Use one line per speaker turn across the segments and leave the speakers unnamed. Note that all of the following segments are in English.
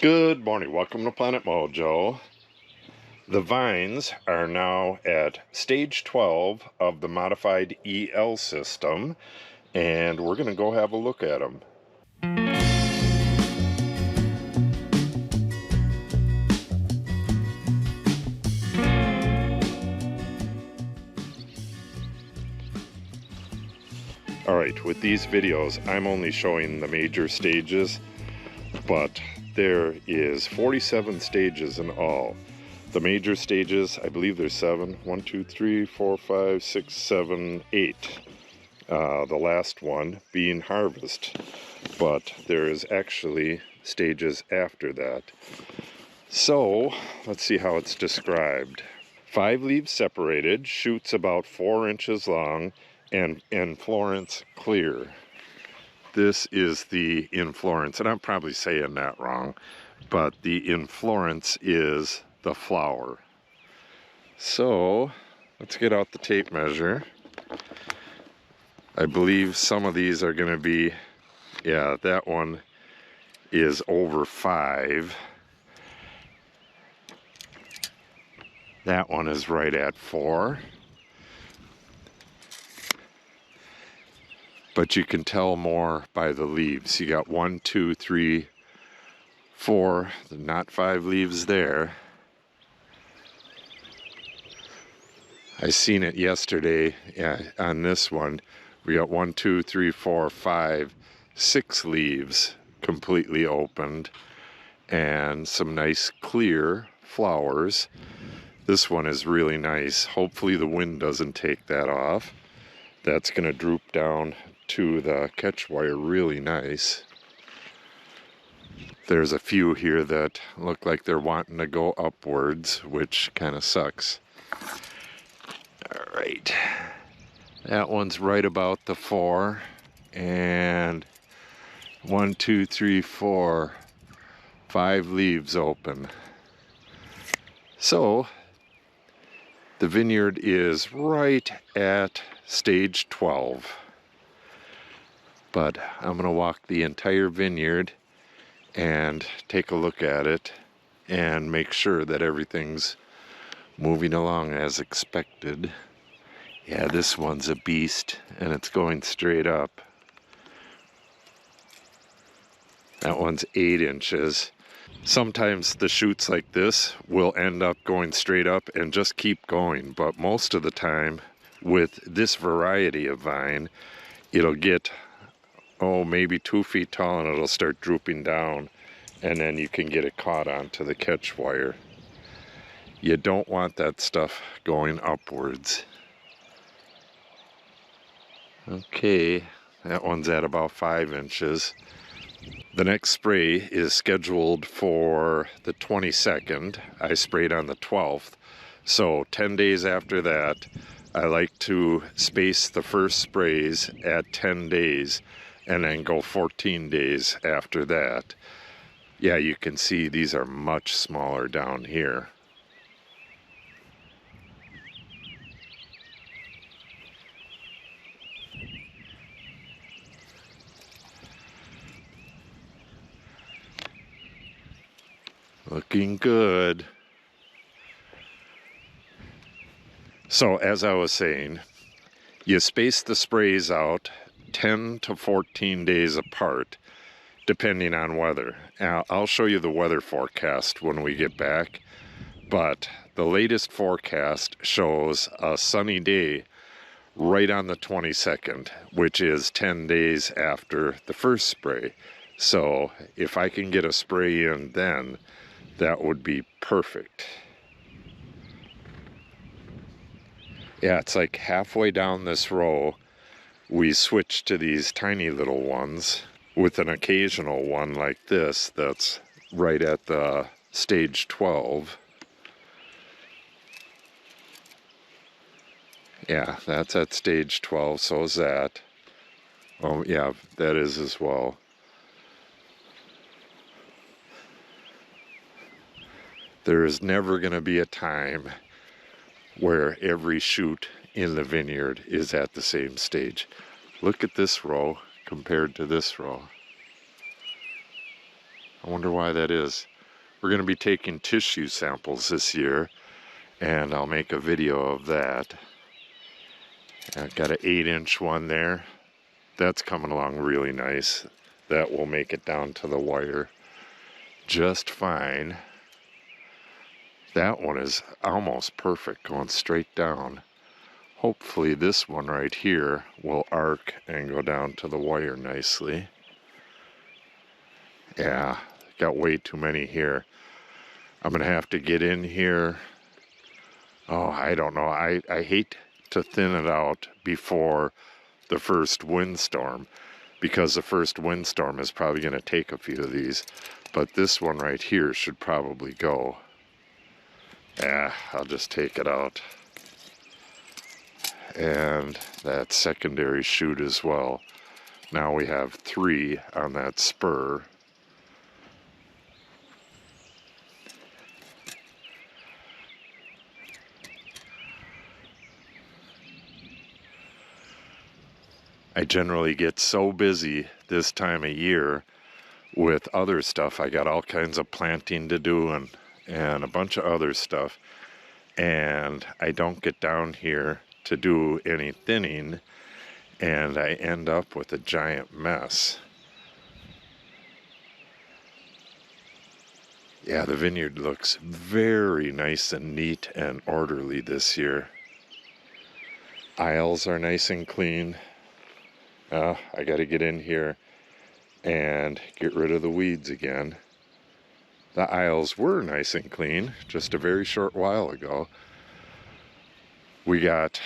Good morning, welcome to Planet Mojo. The vines are now at stage 12 of the modified EL system, and we're going to go have a look at them. Alright, with these videos, I'm only showing the major stages, but there is 47 stages in all. The major stages, I believe there's 7. 1, 2, 3, 4, 5, 6, 7, 8. The last one being harvest. But there is actually stages after that. So, let's see how it's described. 5 leaves separated, shoots about 4 inches long, and inflorescence clear. This is the inflorescence, and I'm probably saying that wrong, but the inflorescence is the flower. So, let's get out the tape measure. I believe some of these are going to be, yeah, that one is over 5. That one is right at 4. But you can tell more by the leaves. You got 1, 2, 3, 4, not 5 leaves there. I seen it yesterday, yeah, on this one. We got 1, 2, 3, 4, 5, 6 leaves completely opened, and some nice clear flowers. This one is really nice. Hopefully the wind doesn't take that off. That's going to droop down to the catch wire really nice. There's a few here that look like they're wanting to go upwards, which kind of sucks. Alright, that one's right about the 4, and 1, 2, 3, 4, 5 leaves open. So the vineyard is right at stage 12. But I'm going to walk the entire vineyard and take a look at it and make sure that everything's moving along as expected. Yeah, this one's a beast, and it's going straight up. That one's 8 inches. Sometimes the shoots like this will end up going straight up and just keep going, but most of the time with this variety of vine, it'll get maybe 2 feet tall, and it'll start drooping down, and then you can get it caught onto the catch wire. You don't want that stuff going upwards. Okay, that one's at about 5 inches. The next spray is scheduled for the 22nd. I sprayed on the 12th, so 10 days after that, I like to space the first sprays at 10 days and then go 14 days after that. Yeah, you can see these are much smaller down here. Looking good. So, as I was saying, you space the sprays out 10 to 14 days apart, depending on weather. Now, I'll show you the weather forecast when we get back, but the latest forecast shows a sunny day right on the 22nd, which is 10 days after the first spray. So if I can get a spray in then, that would be perfect. Yeah, it's like halfway down this row, we switch to these tiny little ones with an occasional one like this that's right at the stage 12. Yeah, that's at stage 12, so is that. Oh yeah, that is as well. There is never going to be a time where every shoot in the vineyard is at the same stage. Look at this row compared to this row. I wonder why that is. We're going to be taking tissue samples this year, and I'll make a video of that. I've got an 8-inch one there. That's coming along really nice. That will make it down to the wire just fine. That one is almost perfect, going straight down. Hopefully this one right here will arc and go down to the wire nicely. Yeah, got way too many here. I'm gonna have to get in here. Oh, I don't know. I hate to thin it out before the first windstorm, because the first windstorm is probably going to take a few of these. But this one right here should probably go. Yeah, I'll just take it out. And that secondary shoot as well. Now we have 3 on that spur. I generally get so busy this time of year with other stuff. I got all kinds of planting to do and a bunch of other stuff. And I don't get down here to do any thinning, and I end up with a giant mess. Yeah, the vineyard looks very nice and neat and orderly this year. Aisles are nice and clean. I got to get in here and get rid of the weeds again. The aisles were nice and clean just a very short while ago. We got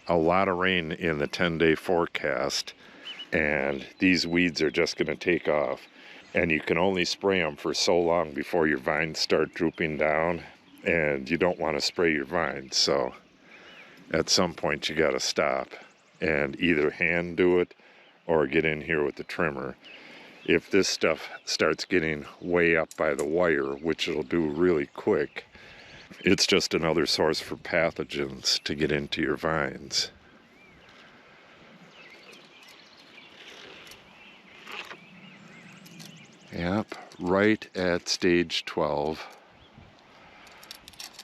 a lot of rain in the 10-day forecast, and these weeds are just going to take off. And you can only spray them for so long before your vines start drooping down, and you don't want to spray your vines. So at some point you got to stop and either hand do it or get in here with the trimmer. If this stuff starts getting way up by the wire, which it'll do really quick, it's just another source for pathogens to get into your vines. Yep, right at stage 12.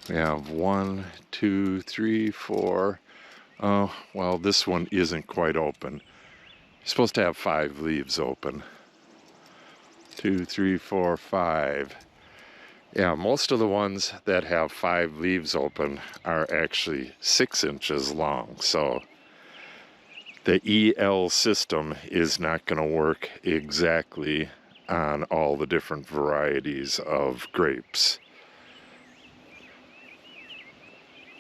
We have 1, 2, 3, 4. Oh, well, this one isn't quite open. You're supposed to have 5 leaves open. 2, 3, 4, 5. Yeah, most of the ones that have 5 leaves open are actually 6 inches long. So the EL system is not going to work exactly on all the different varieties of grapes.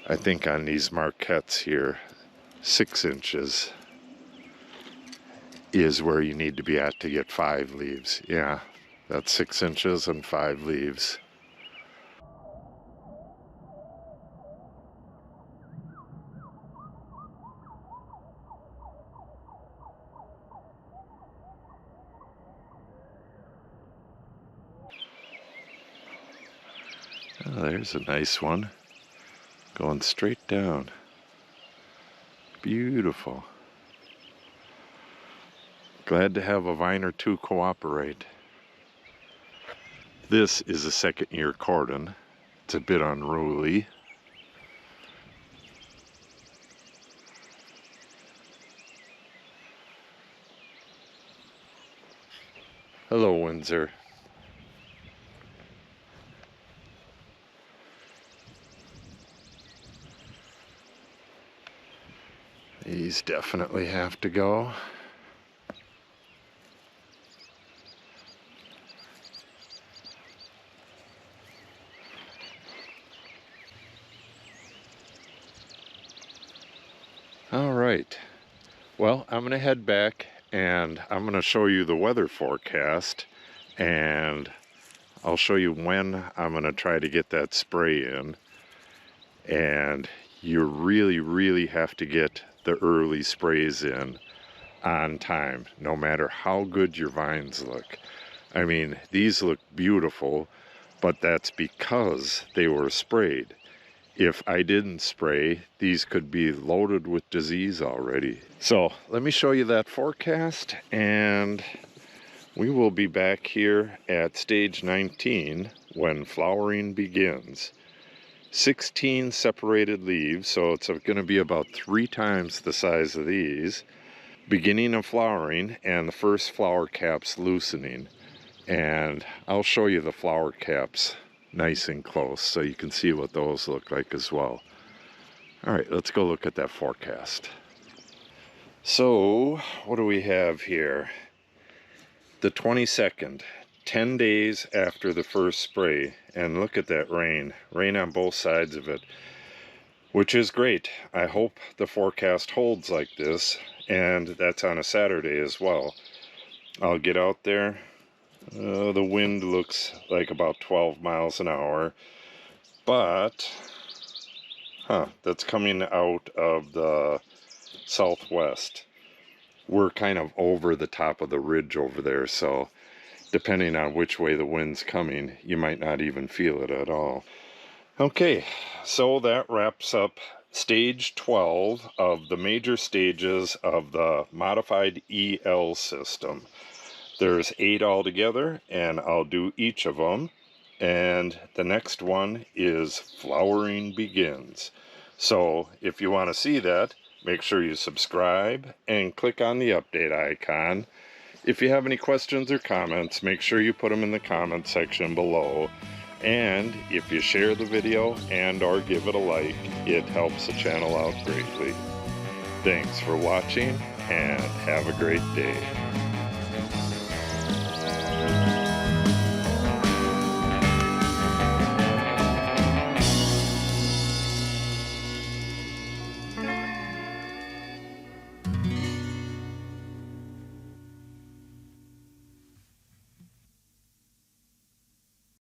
I think on these Marquettes here, 6 inches is where you need to be at to get 5 leaves. Yeah, that's 6 inches and 5 leaves. Oh, there's a nice one. Going straight down. Beautiful. Glad to have a vine or two cooperate. This is a 2nd-year cordon. It's a bit unruly. Hello, Windsor. These definitely have to go. All right. Well, I'm going to head back and I'm going to show you the weather forecast, and I'll show you when I'm going to try to get that spray in. And you really have to get the early sprays in on time, no matter how good your vines look. I mean, these look beautiful, but that's because they were sprayed. If I didn't spray, these could be loaded with disease already. So let me show you that forecast, and we will be back here at stage 19 when flowering begins. 16 separated leaves, so it's going to be about 3 times the size of these. Beginning of flowering and the first flower caps loosening. And I'll show you the flower caps nice and close so you can see what those look like as well. All right, let's go look at that forecast. So, what do we have here? The 22nd, 10 days after the first spray, and look at that rain on both sides of it, which is great. I hope the forecast holds like this, and that's on a Saturday as well. I'll get out there. The wind looks like about 12 miles an hour, but that's coming out of the southwest. We're kind of over the top of the ridge over there, so depending on which way the wind's coming, you might not even feel it at all. Okay, so that wraps up stage 12 of the major stages of the modified EL system. There's 8 altogether, and I'll do each of them. And the next one is flowering begins. So if you want to see that, make sure you subscribe and click on the update icon. If you have any questions or comments, make sure you put them in the comment section below. And if you share the video and or give it a like, it helps the channel out greatly. Thanks for watching and have a great day.